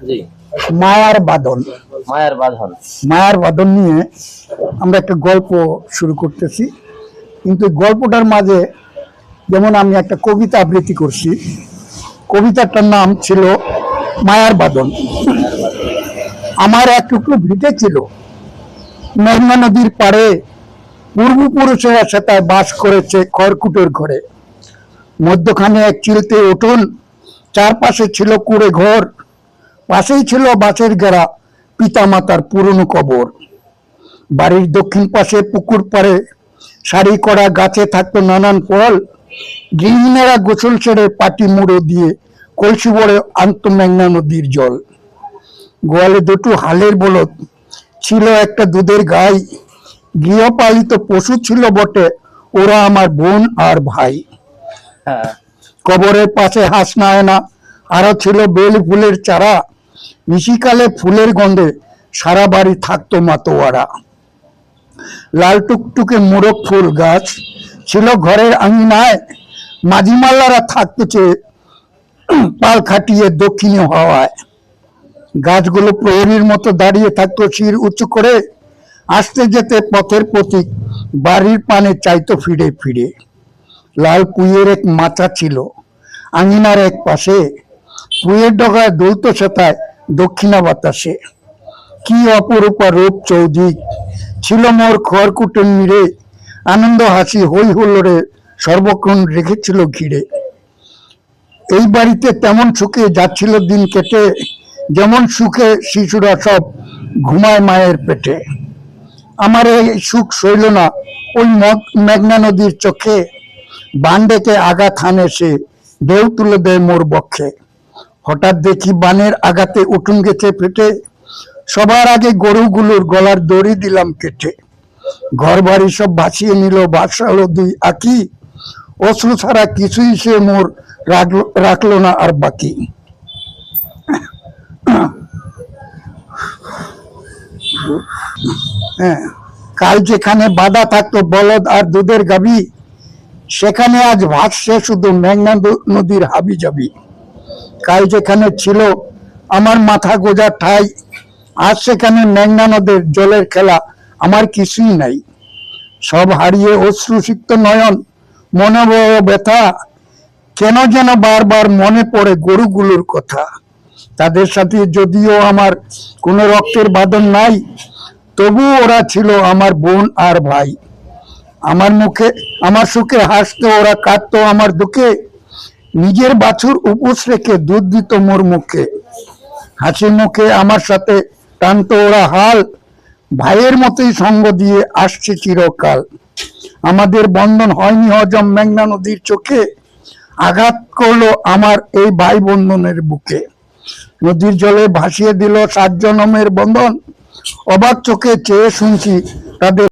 জি। মায়ার বাঁধন। মায়ার বাঁধন। মায়ার বাঁধন নিয়ে আমরা একটা গল্প শুরু করতেছি, কিন্তু গল্পটার মাঝে যেমন আমি একটা কবিতা আবৃত্তি করছি। কবিতাটার নাম ছিল মায়ার বাঁধন। আমার এক টুকরো ভিটে ছিল মেঘনা নদীর পাড়ে, পূর্বপুরুষেরা সেটায় বাস করেছে খড়কুটোর ঘরে। মধ্যখানে এক চিলতে উঠোন, চারপাশে ছিল কুড়ে ঘর, পাশেই ছিল বাঁশের ঘেরা পিতা মাতার পুরনো কবর। বাড়ির দক্ষিণ পাশে পুকুর পাড়ে সারি করা গাছে থাকতো নানান ফল। গৃহিণীরা গোসল সেরে পাটি মুড়ো দিয়ে কলসি ভরে আনত মেঘনা নদীর জল। গোয়ালে দুটো হালের বলদ, ছিল একটা দুধের গাই। গৃহপালিত পশু ছিল বটে, ওরা আমার বোন আর ভাই। হ্যাঁ। কবরের পাশে হাসনায়না, আরো ছিল বেল ফুলের চারা। নিশিকালে ফুলের গন্ধে সারা বাড়ি থাকতো মাতোয়ারা। লাল টুকটুকে মোরগ ফুল গাছ ছিল ঘরের আঙিনায়। মাঝিমাল্লারা থাকতো চেয়ে পাল খাটিয়ে দক্ষিণে হওয়ায়। গাছগুলো প্রহরীর মতো দাঁড়িয়ে থাকতো শির উঁচু করে। আসতে যেতে পথের প্রতীক বাড়ির পানে চাইতো ফিরে ফিরে। লাল পুইয়ের এক মাচা ছিল আঙিনার এক পাশে, পুইয়ের ডগায় দৌত সেতায় দক্ষিণা বাতাসে। কি অপরূপা রূপ চৌদিক ছিল মোর খড়কুটোর নিরে, আনন্দ হাসি হই হুল্লোড়ে সর্বক্ষণ রেখেছিল ঘিরে। এই বাড়িতে তেমন সুখে যাচ্ছিল দিন কেটে, যেমন সুখে শিশুরা সব ঘুমায় মায়ের পেটে। আমার এই সুখ সইল না ওই মেঘনা নদীর চোখে, বান ডেকে আঘাত হানে সে, ঢেউ তুলে দেয় মোর বক্ষে। হঠাৎ দেখি বানের আঘাতে উঠুন গেছে ফেটে, সবার আগে গরুগুলোর গলার দড়ি দিলাম কেটে। ঘর বাড়ি সব ভাসিয়ে নিল ভাসালো দুই আঁকি, অশ্রু ছাড়া কিছুই সে মোর রাখলো না আর বাকি। হ্যাঁ, কাল যেখানে বাধা থাকতো বলদ আর দুধের গাভী, সেখানে আজ ভাসছে শুধু মেঘনা নদীর হাবি যাবি। কাল যেখানে ছিল আমার মাথা গোজার ঠাই, আজ সেখানে মেঘনা নদের জলের খেলা আমার কিছুই নাই। সব হারিয়ে অশ্রুসিক্ত নয়ন, মনে বড় ব্যথা। কেন যেন বারবার মনে পড়ে গরুগুলোর কথা। তাদের সাথে যদিও আমার কোনো রক্তের বাঁধন নাই, তবু ওরা ছিল আমার বোন আর ভাই। আমার সুখে হাসতো ওরা, কাঁদতো আমার দুঃখে। নিজের বাছুর উপোস রেখে দুধ দিত মোর মুখে। হাসি মুখে আমার সাথে টানতো ওরা হাল, ভাইয়ের মতোই সঙ্গ দিয়ে আসছে চিরকাল। আমাদের বন্ধন হয়নি হজম মেঘনা নদীর চোখে, আঘাত করলো আমার এই ভাই বন্ধনের বুকে। নদীর জলে ভাসিয়ে দিল 7 জনমের বন্ধন, অবাক চোখে চেয়ে শুনছি তাদের